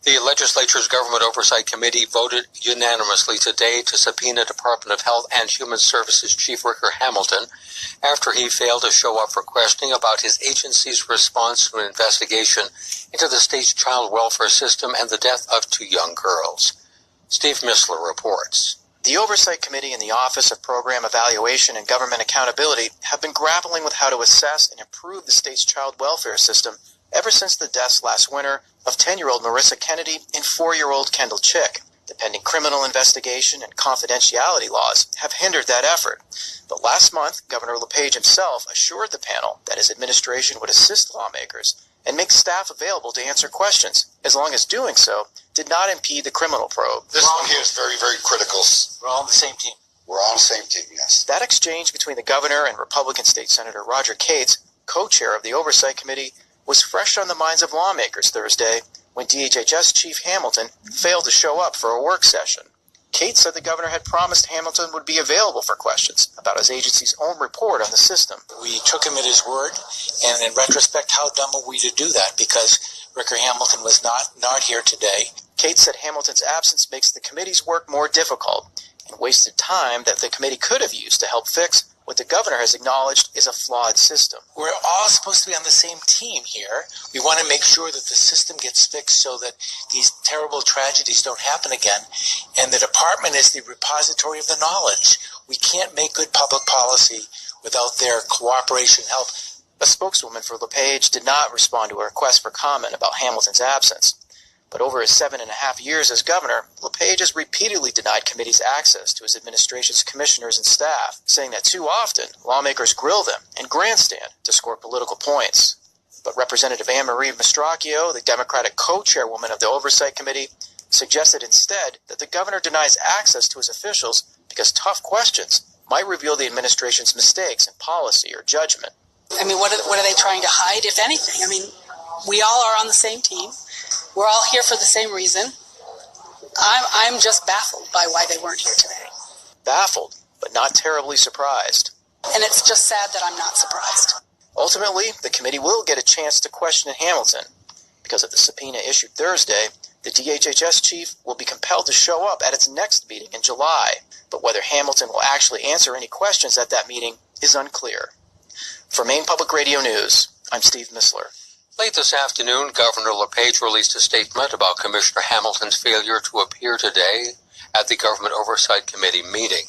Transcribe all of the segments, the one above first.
The legislature's Government Oversight Committee voted unanimously today to subpoena Department of Health and Human Services Chief Ricker Hamilton after he failed to show up for questioning about his agency's response to an investigation into the state's child welfare system and the death of 2 young girls. Steve Missler reports. The Oversight Committee and the Office of Program Evaluation and Government Accountability have been grappling with how to assess and improve the state's child welfare system ever since the deaths last winter of 10-year-old Marissa Kennedy and 4-year-old Kendall Chick. The pending criminal investigation and confidentiality laws have hindered that effort. But last month, Governor LePage himself assured the panel that his administration would assist lawmakers and make staff available to answer questions, as long as doing so did not impede the criminal probe. This one here is very, very critical. We're all on the same team. We're on the same team, yes. That exchange between the governor and Republican State Senator Roger Cates, co-chair of the Oversight Committee, was fresh on the minds of lawmakers Thursday when DHHS Chief Hamilton failed to show up for a work session. Cates said the governor had promised Hamilton would be available for questions about his agency's own report on the system. We took him at his word, and in retrospect, how dumb were we to do that, because Ricker Hamilton was not here today. Cates said Hamilton's absence makes the committee's work more difficult and wasted time that the committee could have used to help fix what the governor has acknowledged is a flawed system. We're all supposed to be on the same team here. We want to make sure that the system gets fixed so that these terrible tragedies don't happen again. And the department is the repository of the knowledge. We can't make good public policy without their cooperation and help. A spokeswoman for LePage did not respond to a request for comment about Hamilton's absence. But over his 7.5 years as governor, LePage has repeatedly denied committees access to his administration's commissioners and staff, saying that too often lawmakers grill them and grandstand to score political points. But Representative Anne Marie Mastracchio, the Democratic co-chairwoman of the Oversight Committee, suggested instead that the governor denies access to his officials because tough questions might reveal the administration's mistakes in policy or judgment. I mean, what are they trying to hide, if anything? I mean, we all are on the same team. We're all here for the same reason. I'm just baffled by why they weren't here today. Baffled, but not terribly surprised. And it's just sad that I'm not surprised. Ultimately, the committee will get a chance to question Hamilton. Because of the subpoena issued Thursday, the DHHS chief will be compelled to show up at its next meeting in July. But whether Hamilton will actually answer any questions at that meeting is unclear. For Maine Public Radio News, I'm Steve Missler. Late this afternoon, Governor LePage released a statement about Commissioner Hamilton's failure to appear today at the Government Oversight Committee meeting.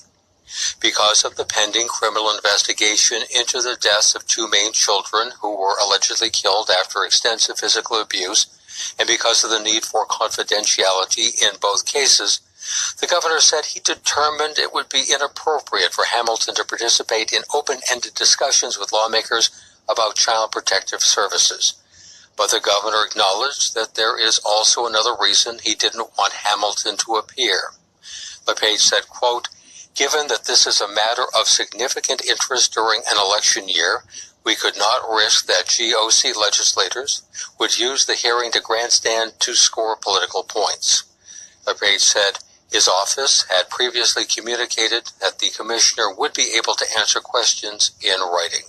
Because of the pending criminal investigation into the deaths of 2 Maine children who were allegedly killed after extensive physical abuse, and because of the need for confidentiality in both cases, the governor said he determined it would be inappropriate for Hamilton to participate in open-ended discussions with lawmakers about child protective services. But the governor acknowledged that there is also another reason he didn't want Hamilton to appear. LePage said, quote, "Given that this is a matter of significant interest during an election year, we could not risk that GOC legislators would use the hearing to grandstand to score political points." LePage said his office had previously communicated that the commissioner would be able to answer questions in writing.